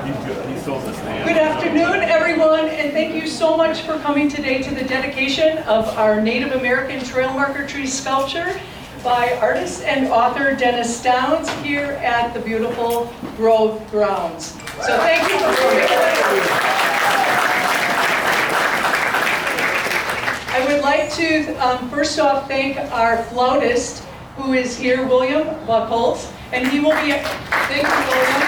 Good afternoon, everyone, and thank you so much for coming today to the dedication of our Native American trail marker tree sculpture by artist and author Dennis Downs here at the beautiful Grove grounds. So thank you for coming. I would like to first off thank our flautist who is here, William Buckles, and he will be, thank you, William.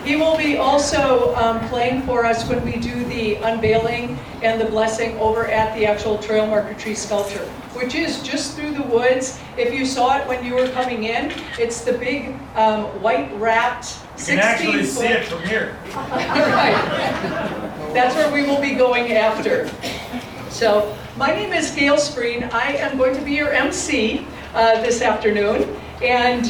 He will be also playing for us when we do the unveiling and the blessing over at the actual trail marker tree sculpture, which is just through the woods. If you saw it when you were coming in, it's the big white wrapped 16-foot. You can actually see it from here. Right. That's where we will be going after. So my name is Gail Spreen. I am going to be your MC this afternoon. And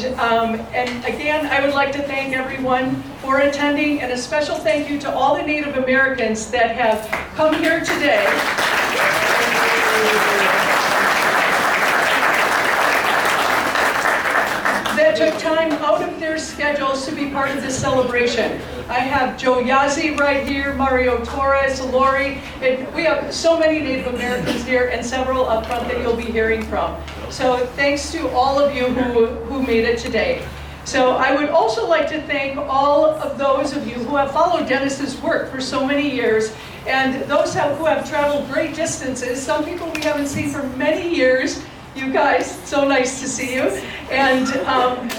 again, I would like to thank everyone for attending, and a special thank you to all the Native Americans that have come here today. That took time out of their schedules to be part of this celebration. I have Joe Yazzie right here, Mario Torres, Lori, and we have so many Native Americans here and several up front that you'll be hearing from. So thanks to all of you who made it today. So I would also like to thank all of those of you who have followed Dennis's work for so many years, and those who have traveled great distances. Some people we haven't seen for many years. You guys, so nice to see you. And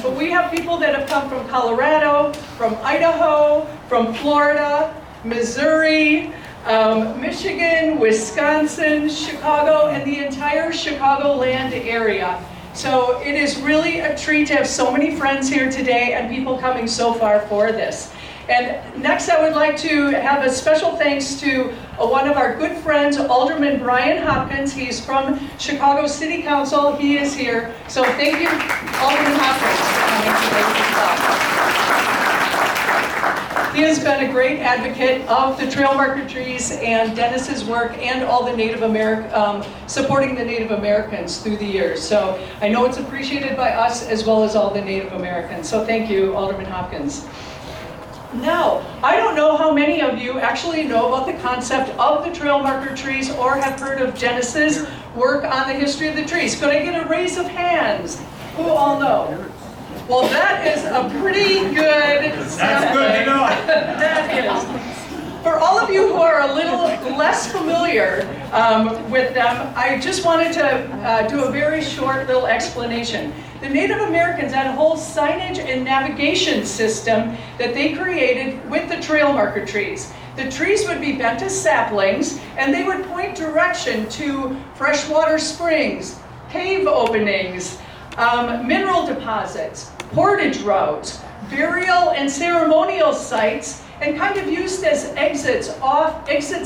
but we have people that have come from Colorado, from Idaho, from Florida, Missouri, Michigan, Wisconsin, Chicago, and the entire Chicagoland area. So it is really a treat to have so many friends here today and people coming so far for this. And next I would like to have a special thanks to one of our good friends, Alderman Brian Hopkins. He's from Chicago City Council. He is here. So thank you, Alderman Hopkins, for coming today. He has been a great advocate of the trail marker trees and Dennis's work and all the Native American, supporting the Native Americans through the years. So I know it's appreciated by us as well as all the Native Americans. So thank you, Alderman Hopkins. Now, I don't know how many of you actually know about the concept of the trail marker trees or have heard of Dennis's work on the history of the trees. Could I get a raise of hands? Who all know? Well, that is a pretty good That's good to know. That is. For all of you who are a little less familiar with them, I just wanted to do a very short little explanation. The Native Americans had a whole signage and navigation system that they created with the trail marker trees. The trees would be bent as saplings, and they would point direction to freshwater springs, cave openings, mineral deposits, portage routes, burial and ceremonial sites, and kind of used as exit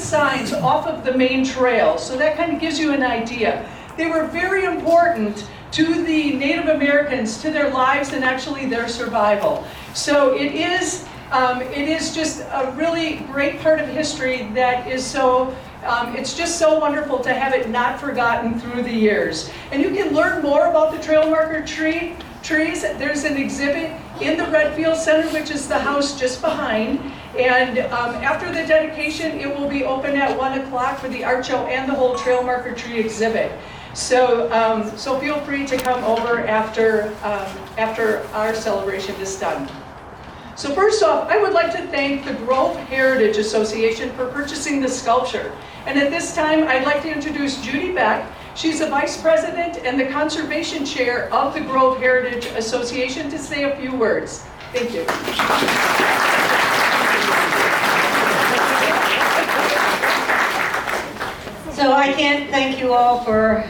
signs off of the main trail. So that kind of gives you an idea. They were very important to the Native Americans, to their lives and actually their survival. So it is just a really great part of history that is so, it's just so wonderful to have it not forgotten through the years. And you can learn more about the trail marker trees. There's an exhibit in the Redfield Center, which is the house just behind. And after the dedication, it will be open at 1 o'clock for the art show and the whole trail marker tree exhibit. So, so feel free to come over after our celebration is done. So first off, I would like to thank the Grove Heritage Association for purchasing the sculpture. And at this time, I'd like to introduce Judy Beck. She's the Vice President and the Conservation Chair of the Grove Heritage Association to say a few words. Thank you. So I can't thank you all for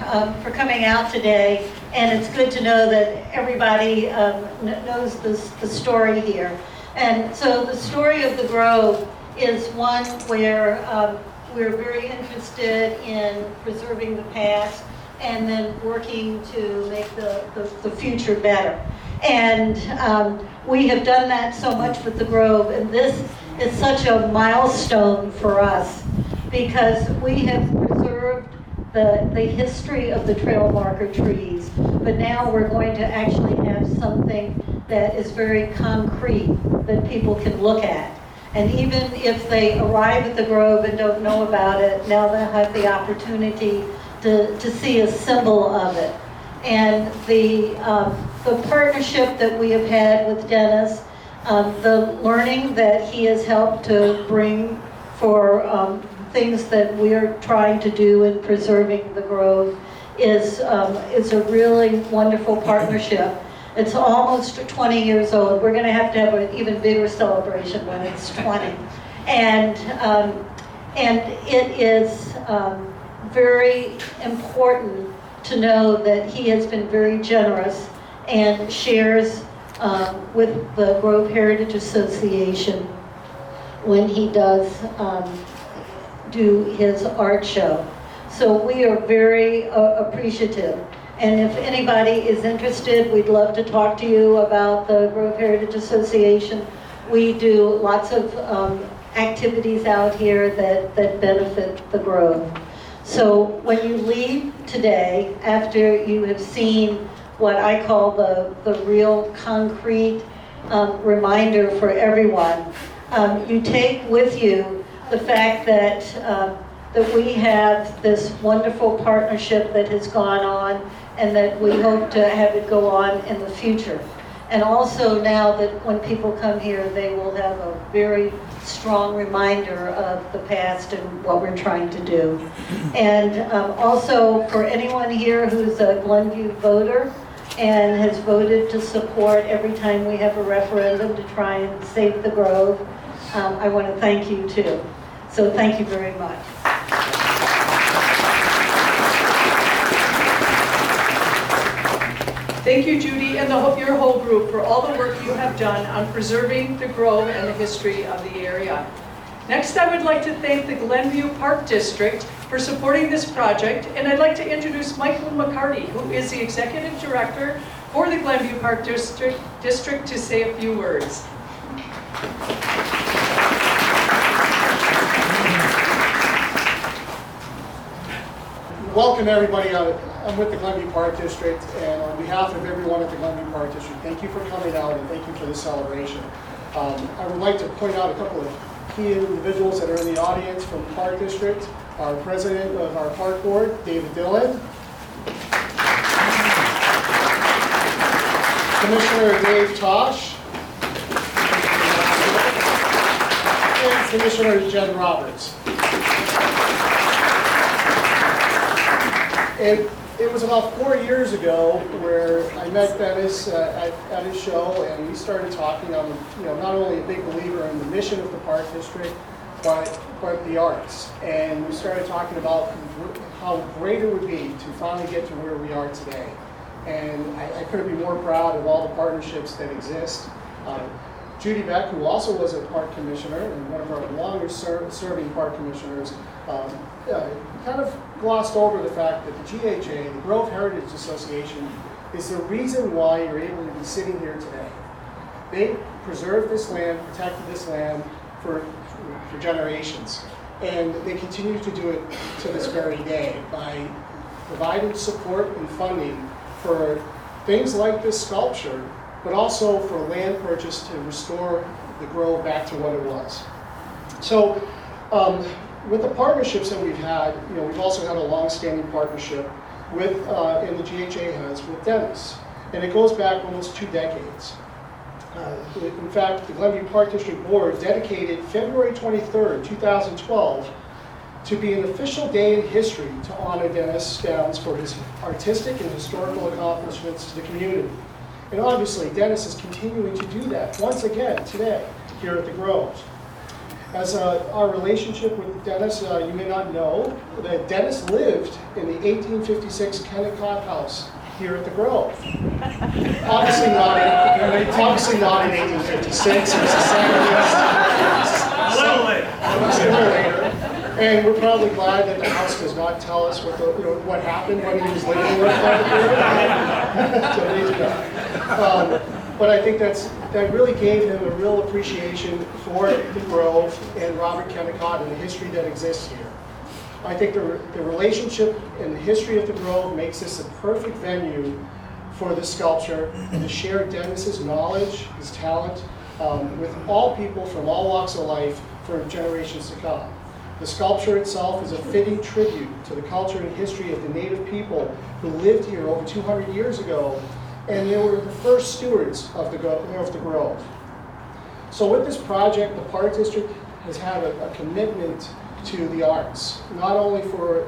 coming out today, and it's good to know that everybody knows the story here. And so the story of the Grove is one where we're very interested in preserving the past and then working to make the future better. And we have done that so much with the Grove, and this is such a milestone for us because we have preserved the history of the trail marker trees, but now we're going to actually have something that is very concrete that people can look at. And even if they arrive at the Grove and don't know about it, now they'll have the opportunity to see a symbol of it. And the partnership that we have had with Dennis, the learning that he has helped to bring for things that we're trying to do in preserving the Grove is a really wonderful partnership. It's almost 20 years old. We're going to have an even bigger celebration when it's 20. And it is very important to know that he has been very generous and shares with the Grove Heritage Association when he does do his art show. So we are very appreciative. And if anybody is interested, we'd love to talk to you about the Grove Heritage Association. We do lots of activities out here that benefit the Grove. So when you leave today, after you have seen what I call the real concrete reminder for everyone, you take with you the fact that we have this wonderful partnership that has gone on, and that we hope to have it go on in the future. And also now that when people come here, they will have a very strong reminder of the past and what we're trying to do. And also for anyone here who's a Glenview voter and has voted to support every time we have a referendum to try and save the Grove, I want to thank you too. So thank you very much. Thank you, Judy, and your whole group for all the work you have done on preserving the Grove and the history of the area. Next, I would like to thank the Glenview Park District for supporting this project, and I'd like to introduce Michael McCarty, who is the Executive Director for the Glenview Park District, to say a few words. Welcome everybody. I'm with the Glenview Park District, and on behalf of everyone at the Glenview Park District, thank you for coming out and thank you for this celebration. I would like to point out a couple of key individuals that are in the audience from the Park District. Our president of our park board, David Dillon. Commissioner Dave Tosh. And Commissioner Jen Roberts. It was about 4 years ago where I met Dennis at his show, and we started talking. I'm not only a big believer in the mission of the Park District, but the arts. And we started talking about how great it would be to finally get to where we are today. And I couldn't be more proud of all the partnerships that exist. Judy Beck, who also was a park commissioner and one of our longest serving park commissioners, kind of glossed over the fact that the GHA, the Grove Heritage Association, is the reason why you're able to be sitting here today. They preserved this land, protected this land for generations, and they continue to do it to this very day by providing support and funding for things like this sculpture, but also for land purchase to restore the Grove back to what it was. So with the partnerships that we've had, we've also had a long-standing partnership with, and the GHA has, with Dennis. And it goes back almost 2 decades. In fact, the Glenview Park District Board dedicated February 23rd, 2012 to be an official day in history to honor Dennis Downs for his artistic and historical accomplishments to the community. And obviously, Dennis is continuing to do that once again today here at the Grove. As our relationship with Dennis, you may not know that Dennis lived in the 1856 Kennecott House here at the Grove. Obviously not in 1856. It was a little later. And we're probably glad that the house does not tell us what happened when he was living with that. So there you go. But I think that really gave him a real appreciation for the Grove and Robert Kennecott and the history that exists here. I think the relationship and the history of the Grove makes this a perfect venue for the sculpture and to share Dennis's knowledge, his talent, with all people from all walks of life for generations to come. The sculpture itself is a fitting tribute to the culture and history of the native people who lived here over 200 years ago, and they were the first stewards of the Grove. So with this project, the Park District has had a commitment to the arts, not only for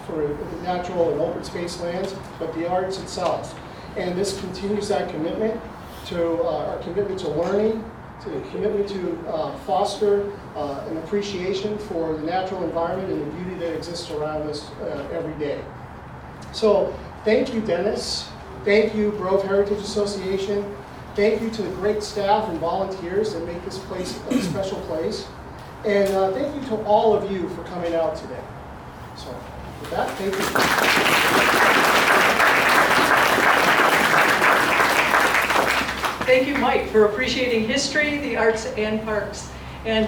the natural and open space lands, but the arts itself. And this continues that commitment to our commitment to learning, to the commitment to foster an appreciation for the natural environment and the beauty that exists around us every day. So thank you, Dennis. Thank you, Grove Heritage Association. Thank you to the great staff and volunteers that make this place a special place. And thank you to all of you for coming out today. So with that, thank you. Thank you, Mike, for appreciating history, the arts, and parks. And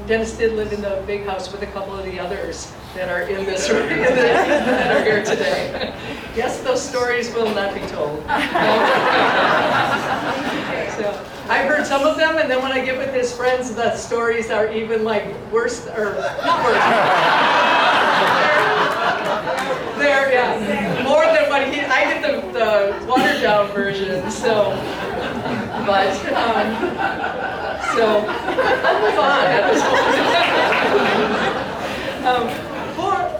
Dennis did live in the big house with a couple of the others that are in this room, that are here today. Yes, those stories will not be told. So, I've heard some of them, and then when I get with his friends, the stories are even like worse, or not worse. They're yeah, more than what I did the watered down version, so. But, so, I'll move on at this point.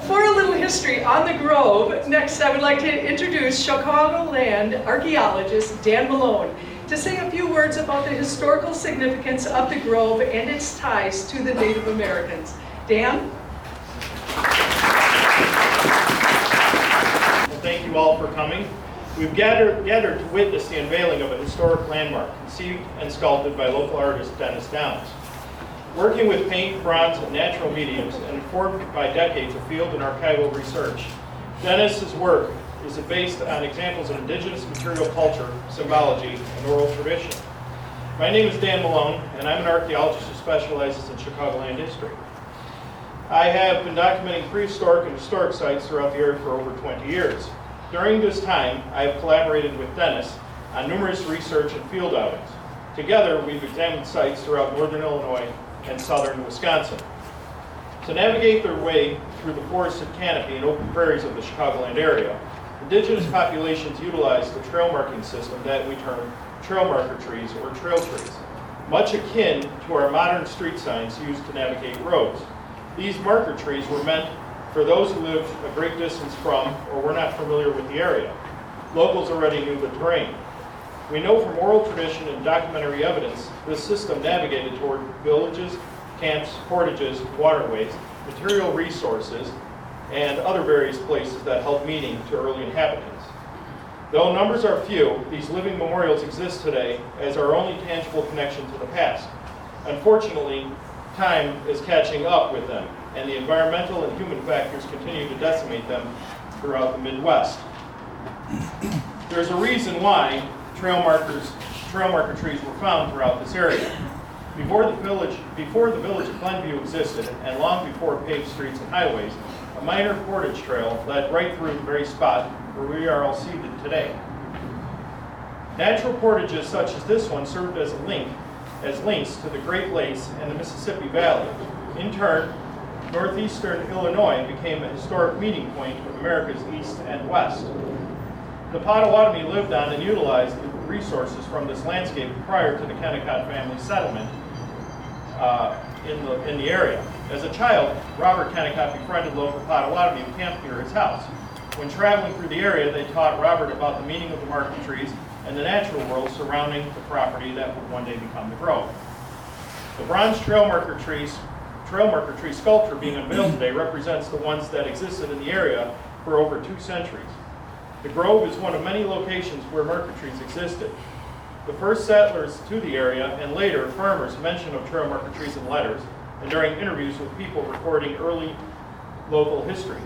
For a little history on the Grove, next I would like to introduce Chicagoland archaeologist Dan Malone to say a few words about the historical significance of the Grove and its ties to the Native Americans. Dan? Well, thank you all for coming. We've gathered to witness the unveiling of a historic landmark conceived and sculpted by local artist Dennis Downs. Working with paint, bronze, and natural mediums, and informed by decades of field and archival research, Dennis's work is based on examples of indigenous material culture, symbology, and oral tradition. My name is Dan Malone, and I'm an archaeologist who specializes in Chicagoland history. I have been documenting prehistoric and historic sites throughout the area for over 20 years. During this time, I have collaborated with Dennis on numerous research and field outings. Together, we've examined sites throughout northern Illinois and southern Wisconsin. To navigate their way through the forested canopy and open prairies of the Chicagoland area, indigenous populations utilized the trail marking system that we term trail marker trees or trail trees, much akin to our modern street signs used to navigate roads. These marker trees were meant for those who lived a great distance from or were not familiar with the area. Locals already knew the terrain. We know from oral tradition and documentary evidence this system navigated toward villages, camps, portages, waterways, material resources, and other various places that held meaning to early inhabitants. Though numbers are few, these living memorials exist today as our only tangible connection to the past. Unfortunately, time is catching up with them, and the environmental and human factors continue to decimate them throughout the Midwest. There's a reason why trail marker trees were found throughout this area. Before the village of Glenview existed, and long before paved streets and highways, a minor portage trail led right through the very spot where we are all seated today. Natural portages such as this one served as links to the Great Lakes and the Mississippi Valley. In turn, northeastern Illinois became a historic meeting point of America's east and west. The Potawatomi lived on and utilized the resources from this landscape prior to the Kennecott family settlement in the area. As a child, Robert Kennecott befriended local Potawatomi who camped near his house. When traveling through the area, they taught Robert about the meaning of the marker trees and the natural world surrounding the property that would one day become the Grove. The bronze trail marker tree sculpture being unveiled today represents the ones that existed in the area for over 2 centuries. The Grove is one of many locations where marker trees existed. The first settlers to the area and later farmers mention of trail marker trees in letters and during interviews with people recording early local history.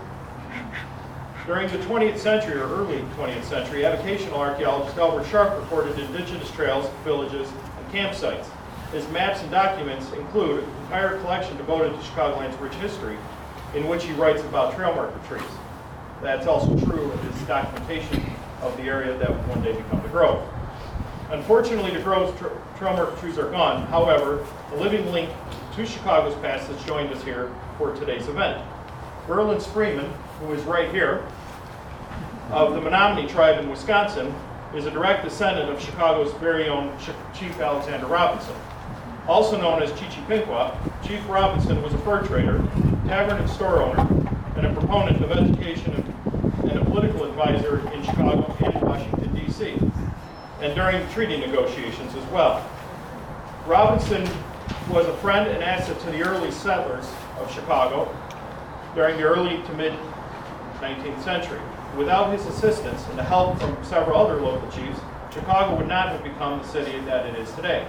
During the 20th century or early 20th century, avocational archaeologist Albert Sharp reported indigenous trails, villages, and campsites. His maps and documents include an entire collection devoted to Chicagoland's rich history, in which he writes about trail marker trees. That's also true of his documentation of the area that would one day become the Grove. Unfortunately, the Grove's trail marker trees are gone. However, a living link to Chicago's past has joined us here for today's event. Berlin Freeman, who is right here, of the Menominee tribe in Wisconsin, is a direct descendant of Chicago's very own Chief Alexander Robinson. Also known as Chichipinkwa, Chief Robinson was a fur trader, tavern and store owner, and a proponent of education and a political advisor in Chicago and Washington, D.C., and during treaty negotiations as well. Robinson was a friend and asset to the early settlers of Chicago during the early to mid 19th century. Without his assistance and the help from several other local chiefs, Chicago would not have become the city that it is today.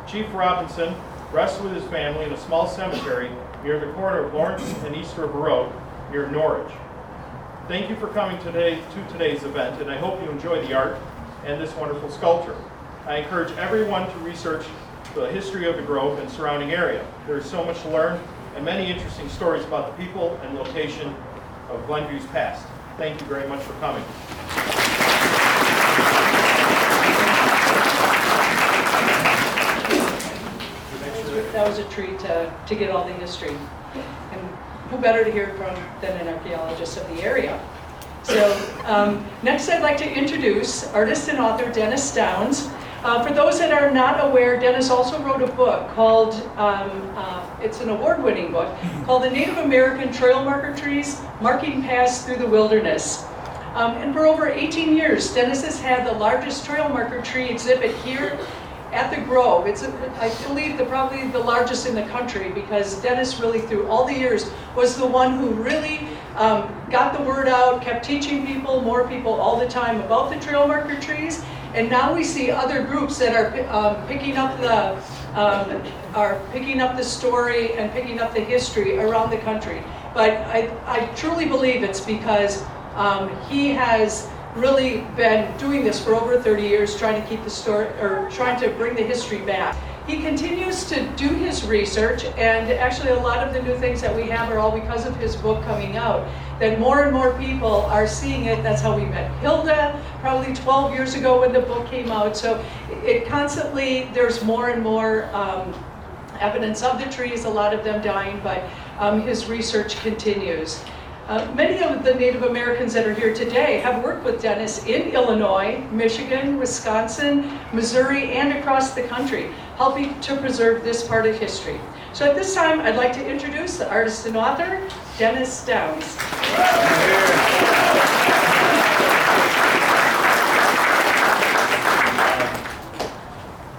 Chief Robinson rests with his family in a small cemetery near the corner of Lawrence and East River Road near Norwich. Thank you for coming today to today's event, and I hope you enjoy the art and this wonderful sculpture. I encourage everyone to research the history of the Grove and surrounding area. There is so much to learn and many interesting stories about the people and location of Glenview's past. Thank you very much for coming. That was a treat to get all the history. And who better to hear it from than an archaeologist of the area? So next I'd like to introduce artist and author Dennis Downs. For those that are not aware, Dennis also wrote a book called, it's an award-winning book, called The Native American Trail Marker Trees, Marking Paths Through the Wilderness. And for over 18 years, Dennis has had the largest trail marker tree exhibit here at the Grove. It's, I believe, probably the largest in the country, because Dennis really, through all the years, was the one who really got the word out, kept teaching people, more people all the time about the trail marker trees. And now we see other groups that are picking up the story and picking up the history around the country. But I truly believe it's because he has really been doing this for over 30 years, trying to keep the story, or trying to bring the history back. He continues to do his research, and actually a lot of the new things that we have are all because of his book coming out. That more and more people are seeing it. That's how we met Hilda, probably 12 years ago when the book came out. So it constantly, there's more and more evidence of the trees, a lot of them dying, but his research continues. Many of the Native Americans that are here today have worked with Dennis in Illinois, Michigan, Wisconsin, Missouri, and across the country, helping to preserve this part of history. So at this time, I'd like to introduce the artist and author, Dennis Downs.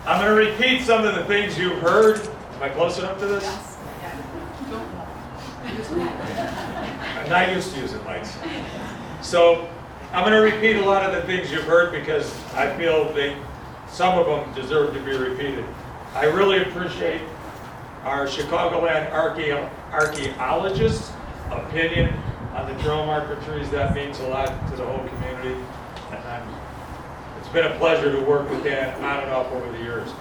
I'm going to repeat some of the things you've heard. Am I close enough to this? Yes. I'm not used to using mics. So I'm going to repeat a lot of the things you've heard because I feel some of them deserve to be repeated. I really appreciate our Chicagoland archaeologist's opinion on the trail marker trees. That means a lot to the whole community. And it's been a pleasure to work with Dan on and off over the years.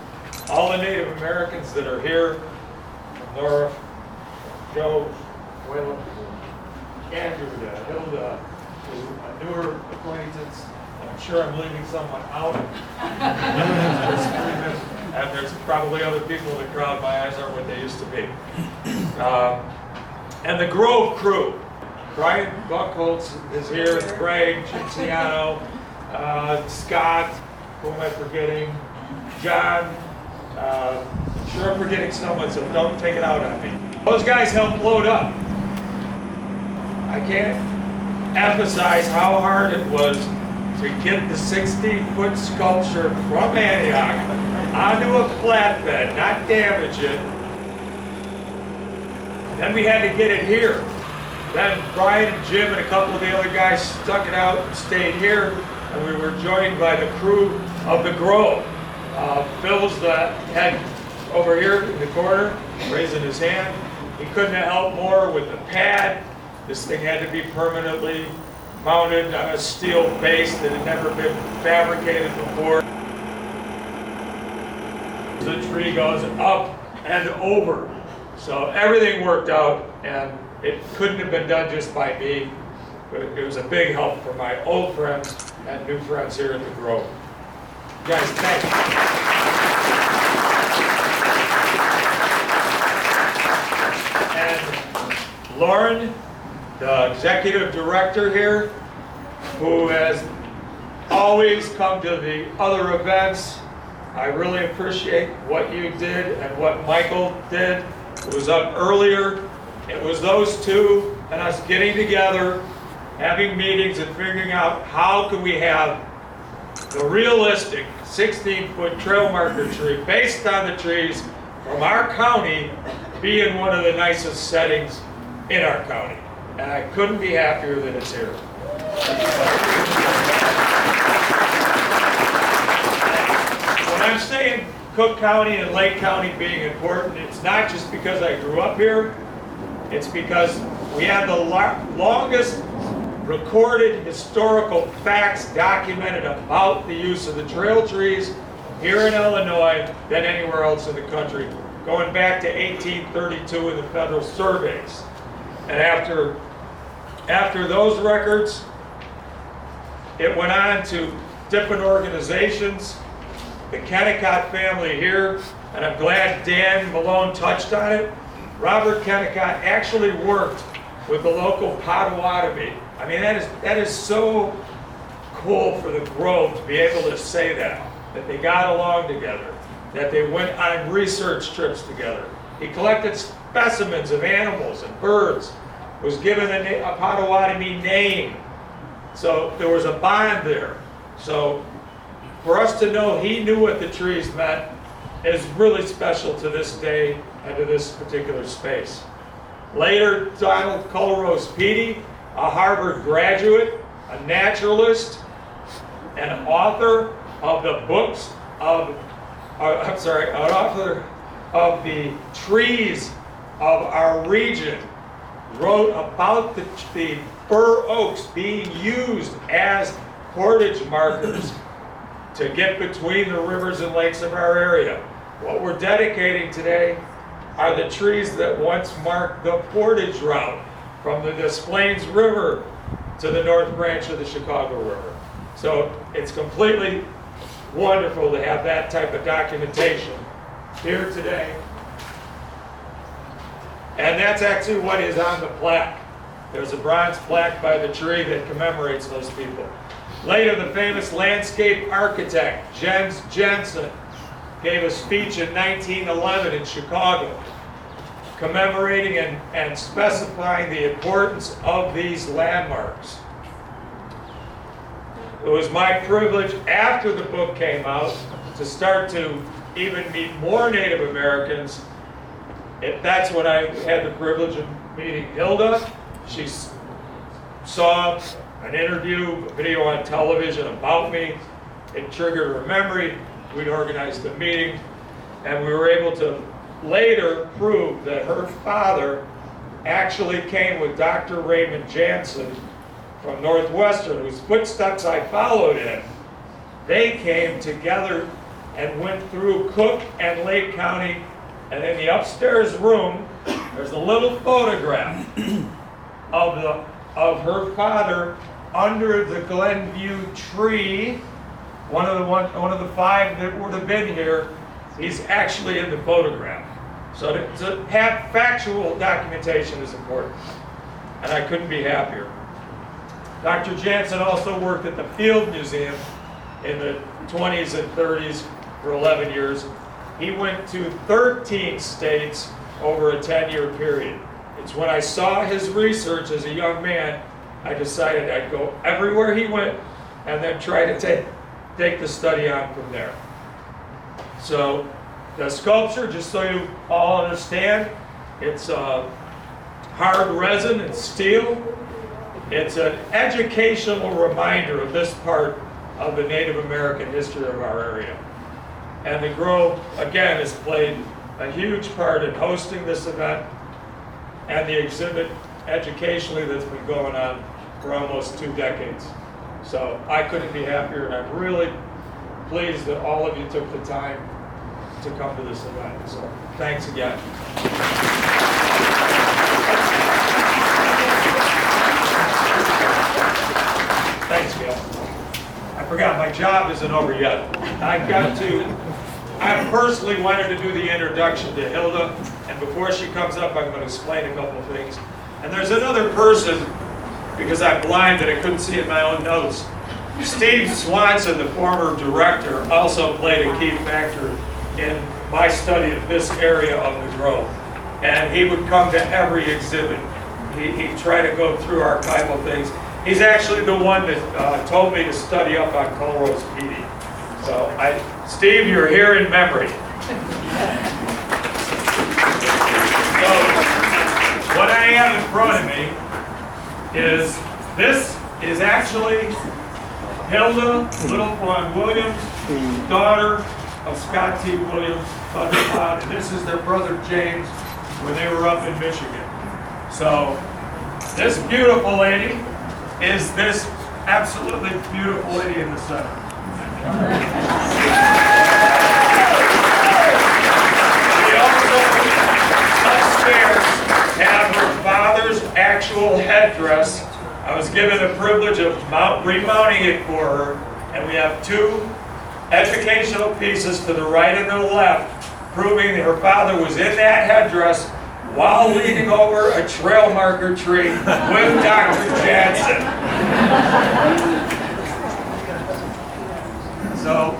All the Native Americans that are here, Laura, Joe, Waylon, Andrew, Hilda, a newer acquaintance, and I'm sure I'm leaving someone out. And there's probably other people in the crowd, my eyes aren't what they used to be. And the Grove crew. Brian Buckholz is here, Greg, Cinciano, Scott, who am I forgetting? John, sure I'm forgetting someone, so don't take it out on me. Those guys helped load up. I can't emphasize how hard it was to get the 60-foot sculpture from Antioch onto a flatbed, not damage it. Then we had to get it here. Then Brian and Jim and a couple of the other guys stuck it out and stayed here, and we were joined by the crew of the Grove. Phil's the head over here in the corner, raising his hand. He couldn't have helped more with the pad. This thing had to be permanently mounted on a steel base that had never been fabricated before. The tree goes up and over. So everything worked out, and it couldn't have been done just by me, but it was a big help for my old friends and new friends here at the Grove. Guys, thank you. And Lauren, the executive director here, who has always come to the other events. I really appreciate what you did and what Michael did. It was up earlier. It was those two and us getting together, having meetings and figuring out how can we have the realistic 16-foot trail marker tree based on the trees from our county be in one of the nicest settings in our county. And I couldn't be happier that it's here. When I'm saying Cook County and Lake County being important, it's not just because I grew up here, it's because we have the longest recorded historical facts documented about the use of the trail trees here in Illinois than anywhere else in the country, going back to 1832 in the federal surveys. And after those records, it went on to different organizations, the Kennecott family here, and I'm glad Dan Malone touched on it. Robert Kennecott actually worked with the local Potawatomi. I mean, that is so cool for the Grove to be able to say that they got along together, that they went on research trips together. He collected specimens of animals and birds, was given a Potawatomi name. So there was a bond there. So for us to know he knew what the trees meant is really special to this day and to this particular space. Later, Donald Culrose Petey, a Harvard graduate, a naturalist, an author of the books of, an author of the trees of our region, wrote about the fir oaks being used as portage markers to get between the rivers and lakes of our area. What we're dedicating today are the trees that once marked the portage route from the Des Plaines River to the North Branch of the Chicago River. So it's completely wonderful to have that type of documentation here today. And that's actually what is on the plaque. There's a bronze plaque by the tree that commemorates those people. Later, the famous landscape architect, Jens Jensen, gave a speech in 1911 in Chicago, commemorating and specifying the importance of these landmarks. It was my privilege, after the book came out, to start to even meet more Native Americans. That's when I had the privilege of meeting Hilda. She saw an interview, a video on television about me. It triggered her memory. We'd organized a meeting, and we were able to later prove that her father actually came with Dr. Raymond Jansen from Northwestern, whose footsteps I followed in. They came together and went through Cook and Lake County, and in the upstairs room, there's a little photograph of her father under the Glenview tree, one of the five that would have been here. He's actually in the photograph. So to have factual documentation is important, and I couldn't be happier. Dr. Jansen also worked at the Field Museum in the 20s and 30s for 11 years. He went to 13 states over a 10-year period. It's when I saw his research as a young man, I decided I'd go everywhere he went and then try to take the study on from there. So the sculpture, just so you all understand, it's hard resin and steel. It's an educational reminder of this part of the Native American history of our area. And the Grove, again, has played a huge part in hosting this event and the exhibit educationally that's been going on for almost 2 decades. So I couldn't be happier, and I'm really pleased that all of you took the time to come to this event. So thanks again. forgot, my job isn't over yet. I personally wanted to do the introduction to Hilda, and before she comes up, I'm going to explain a couple of things. And there's another person, because I'm blind and I couldn't see in my own notes. Steve Swanson, the former director, also played a key factor in my study of this area of the Grove. And he would come to every exhibit. He'd try to go through archival things. He's actually the one that told me to study up on Colrose PD. So, Steve, you're here in memory. So, what I have in front of me is, this is actually Hilda Little Fawn Williams, daughter of Scott T. Williams, Thunderpod, and this is their brother James when they were up in Michigan. So, this beautiful lady is this absolutely beautiful lady in the center. We also upstairs have her father's actual headdress. I was given the privilege of remounting it for her, and we have two educational pieces to the right and the left, proving that her father was in that headdress while leaning over a trail marker tree with Dr. Jansen. So,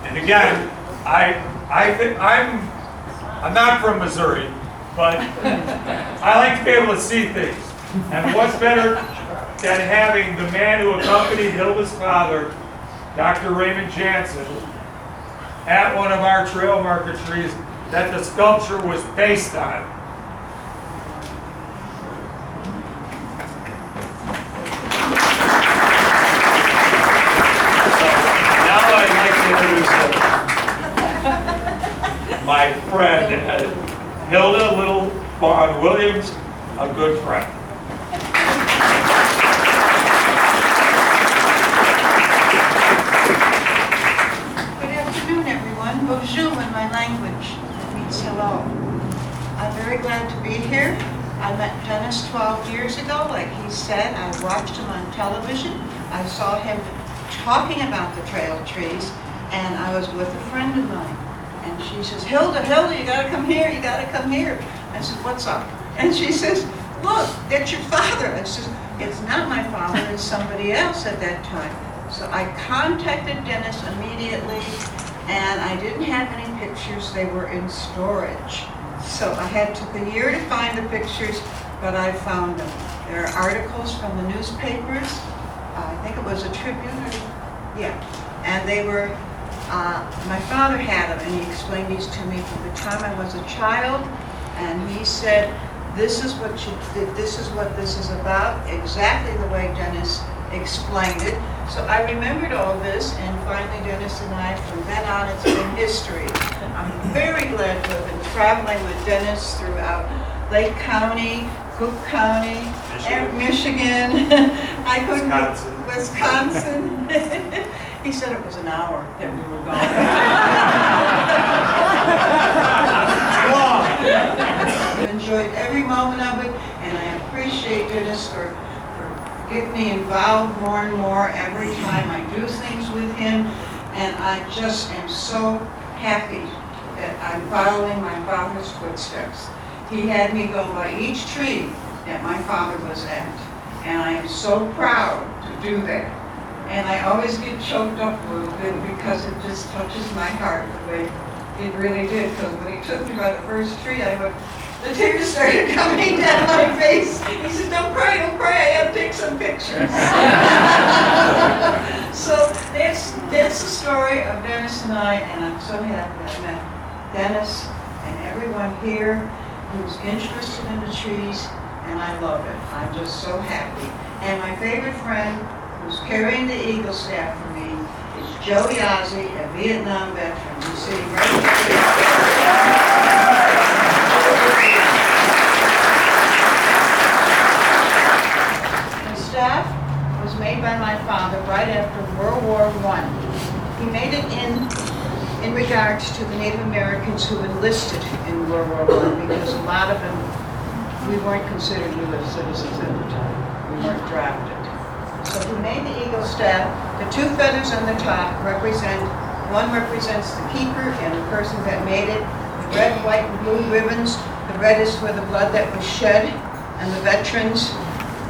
and again, I think I'm not from Missouri, but I like to be able to see things. And what's better than having the man who accompanied Hilda's father, Dr. Raymond Jansen, at one of our trail marker trees that the sculpture was based on. My friend, Hilda Little Fawn Williams, a good friend. Good afternoon, everyone. Bonjour in my language. It means hello. I'm very glad to be here. I met Dennis 12 years ago. Like he said, I watched him on television. I saw him talking about the trail trees, and I was with a friend of mine. And she says, Hilda, you gotta come here, you gotta come here. I said, what's up? And she says, look, that's your father. I said, it's not my father, it's somebody else at that time. So I contacted Dennis immediately, and I didn't have any pictures, they were in storage. So I took a year to find the pictures, but I found them. There are articles from the newspapers, I think it was a Tribune, and they were, my father had them, and he explained these to me from the time I was a child, and he said, this is what you did, this is what this is about, exactly the way Dennis explained it. So I remembered all this, and finally Dennis and I, from then on, it's been history. I'm very glad to have been traveling with Dennis throughout Lake County, Cook County, Michigan. Wisconsin. He said it was an hour that we were gone. I've enjoyed every moment of it, and I appreciate Dennis for getting me involved more and more every time I do things with him, and I just am so happy that I'm following my father's footsteps. He had me go by each tree that my father was at, and I am so proud to do that. And I always get choked up a little bit because it just touches my heart the way it really did. Because when he took me by the first tree, the tears started coming down my face. He said, don't cry, I have to take some pictures. So that's the story of Dennis and I, and I'm so happy I met Dennis and everyone here who's interested in the trees, and I love it. I'm just so happy. And my favorite friend, who's carrying the Eagle staff for me, is Joe Yazzie, a Vietnam veteran, who's sitting right here. The staff was made by my father right after World War I. He made it in regards to the Native Americans who enlisted in World War I, because a lot of them, we weren't considered U.S. citizens at the time. We weren't drafted. So he made the eagle staff. The two feathers on the top one represents the keeper and the person that made it. The red, white, and blue ribbons, the red is for the blood that was shed and the veterans,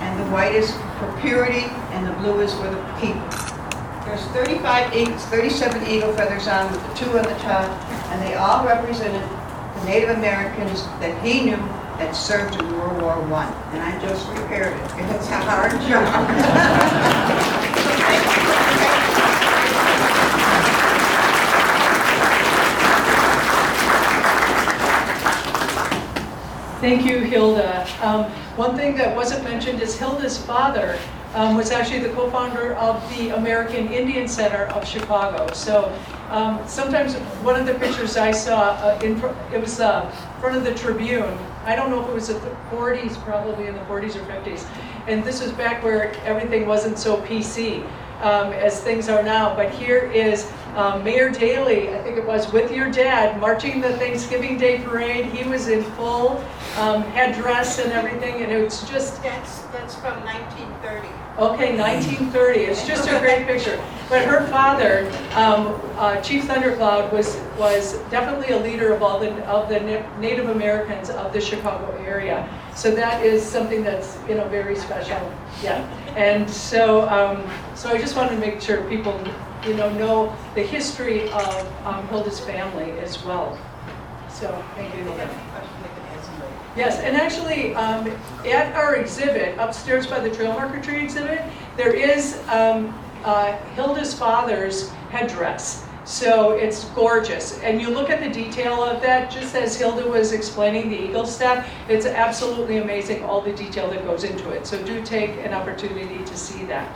and the white is for purity, and the blue is for the people. There's 37 eagle feathers on with the two on the top, and they all represented the Native Americans that he knew that served in World War I. And I just repaired it, and it's a hard job. Thank you, Hilda. One thing that wasn't mentioned is Hilda's father was actually the co-founder of the American Indian Center of Chicago. So sometimes one of the pictures I saw, it was front of the Tribune. I don't know if it was the 40s, probably in the 40s or 50s. And this was back where everything wasn't so PC as things are now. But here is Mayor Daley, I think it was, with your dad, marching the Thanksgiving Day parade. He was in full headdress and everything, and it's just... That's from 1930. Okay, 1930. It's just a great picture. But her father, Chief Thundercloud, was definitely a leader of all the Native Americans of the Chicago area. So that is something that's very special. Yeah. And so so I just wanted to make sure people know the history of Hilda's family as well. So thank you. Yes, and actually, at our exhibit, upstairs by the Trail Marker Tree exhibit, there is Hilda's father's headdress. So it's gorgeous. And you look at the detail of that, just as Hilda was explaining the eagle staff, it's absolutely amazing, all the detail that goes into it. So do take an opportunity to see that.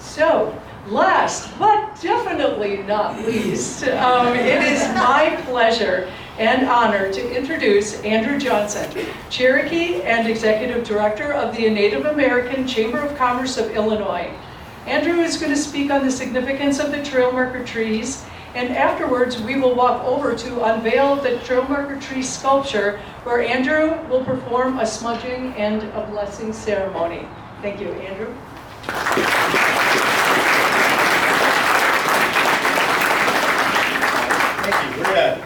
So, last, but definitely not least, it is my pleasure and honor to introduce Andrew Johnson, Cherokee and Executive Director of the Native American Chamber of Commerce of Illinois. Andrew is going to speak on the significance of the trail marker trees, and afterwards we will walk over to unveil the trail marker tree sculpture, where Andrew will perform a smudging and a blessing ceremony. Thank you, Andrew. Thank you, Brad.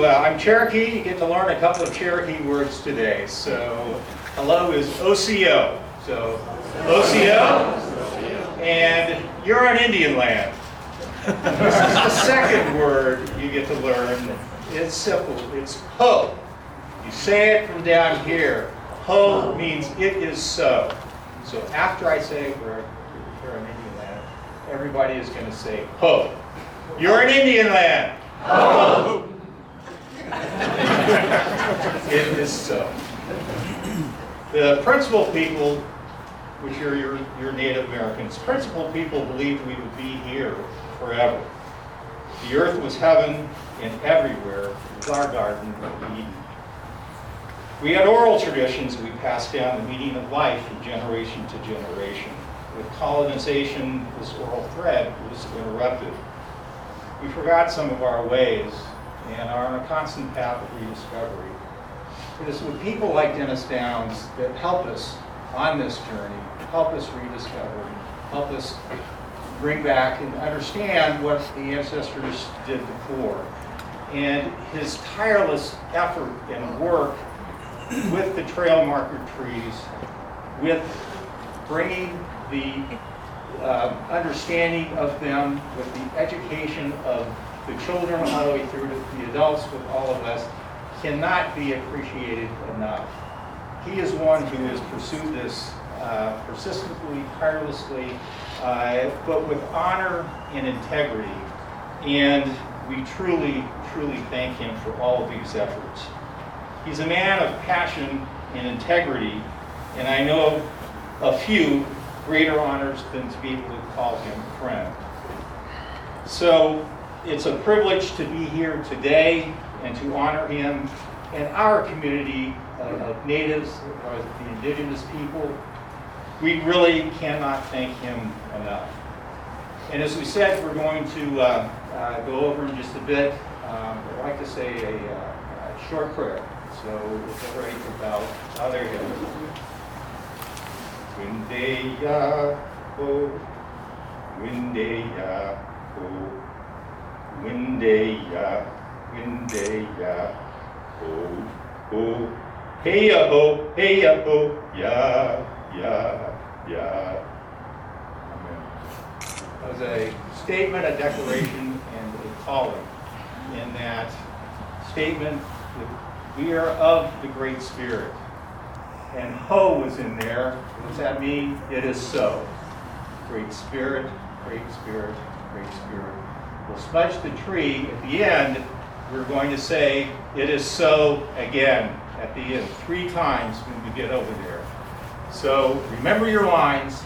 I'm Cherokee. You get to learn a couple of Cherokee words today. So, hello is OCO. So, OCO, and you're on Indian land. This is the second word you get to learn. It's simple. It's ho. You say it from down here. Ho means it is so. So after I say we're on Indian land, everybody is going to say ho. You're in Indian land. Ho. It is so. The principal people, which are your Native Americans, principal people believed we would be here forever. The earth was heaven, and everywhere was our garden of Eden. We had oral traditions we passed down the meaning of life from generation to generation. With colonization, this oral thread was interrupted. We forgot some of our ways and are on a constant path of rediscovery. It is with people like Dennis Downs that help us on this journey, help us rediscover, help us bring back and understand what the ancestors did before. And his tireless effort and work with the trail marker trees, with bringing the understanding of them, with the education of the children all the way through to the adults, with all of us, cannot be appreciated enough. He is one who has pursued this persistently, tirelessly, but with honor and integrity. And we truly, truly thank him for all of these efforts. He's a man of passion and integrity, and I know a few greater honors than to be able to call him a friend. So it's a privilege to be here today and to honor him and our community of natives, or the indigenous people. We really cannot thank him enough. And as we said, we're going to go over in just a bit. I'd like to say a short prayer. So if everybody can bow, there you go. Windeya ho, windeya, ho, windeya, windeya, ho, ho, hey-ya ho, ya, ya. Amen. That was a statement, a declaration, and a calling. In that statement, that we are of the Great Spirit. And ho was in there. What does that mean? It is so. Great Spirit, Great Spirit, Great Spirit. We'll smudge the tree. At the end, we're going to say, it is so again at the end, 3 times when we get over there. So remember your lines.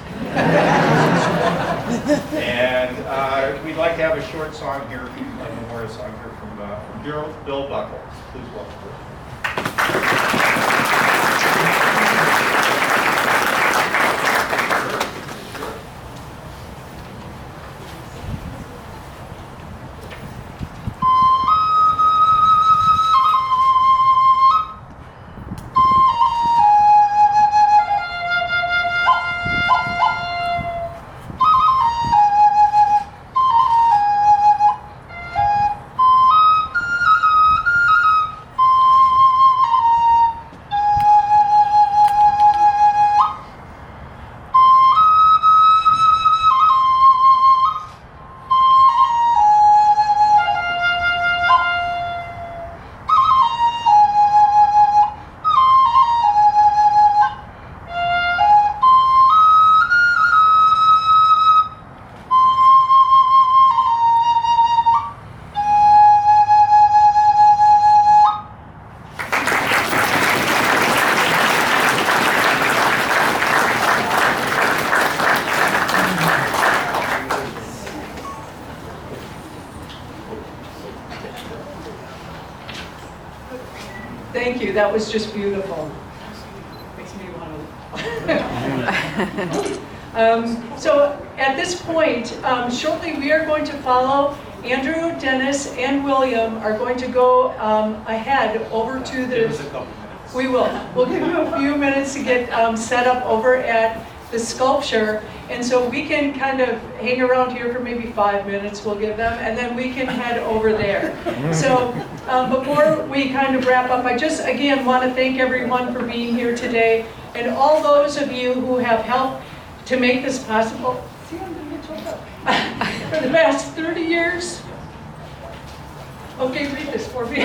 And we'd like to have a short song here, a memorial song here from Bill Buckles. Please welcome. Thank you, that was just beautiful. Makes me want to. So at this point, shortly we are going to follow. Andrew, Dennis, and William are going to go ahead over to the... Give us a couple minutes. We will. We'll give you a few minutes to get set up over at the sculpture. And so we can kind of hang around here for maybe 5 minutes, we'll give them, and then we can head over there. So before we kind of wrap up, I just again want to thank everyone for being here today, and all those of you who have helped to make this possible. See, I'm going to get choked up. For the past 30 years. Okay, read this for me.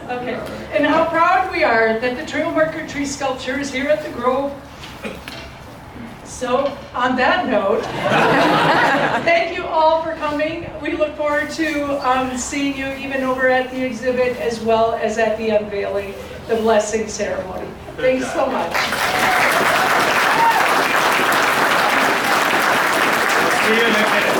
Okay, and how proud we are that the Trail Marker Tree sculpture is here at the Grove. So, on that note, thank you all for coming. We look forward to seeing you even over at the exhibit as well as at the unveiling, the blessing ceremony. Thanks so much. See you in a minute.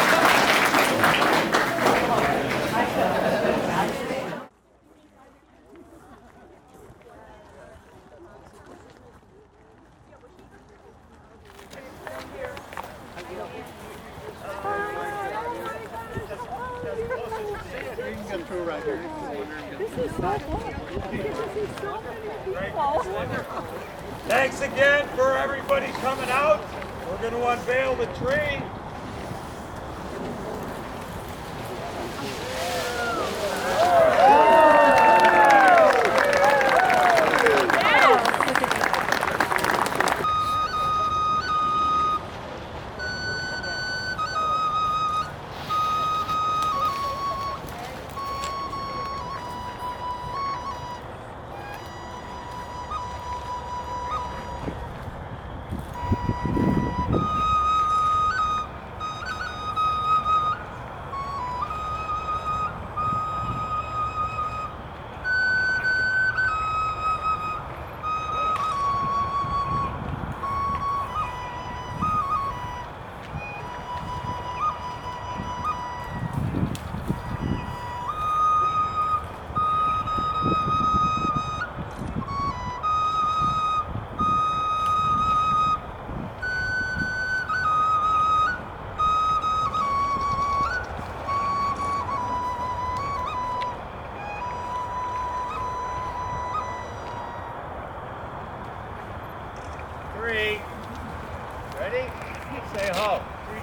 Thanks again for everybody coming out. We're going to unveil the tree.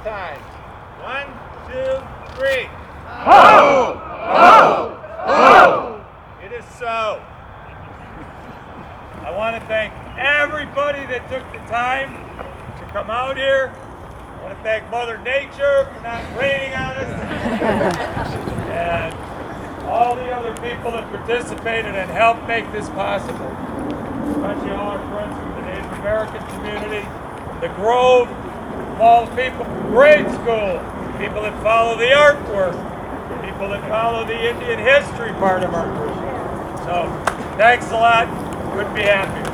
times. 1, 2, 3. Ho! Ho! Ho! It is so. I want to thank everybody that took the time to come out here. I want to thank Mother Nature for not raining on us. And all the other people that participated and helped make this possible. Especially all our friends from the Native American community, the Grove, all the people from grade school, people that follow the artwork, people that follow the Indian history part of our group. So, thanks a lot. Couldn't be happier.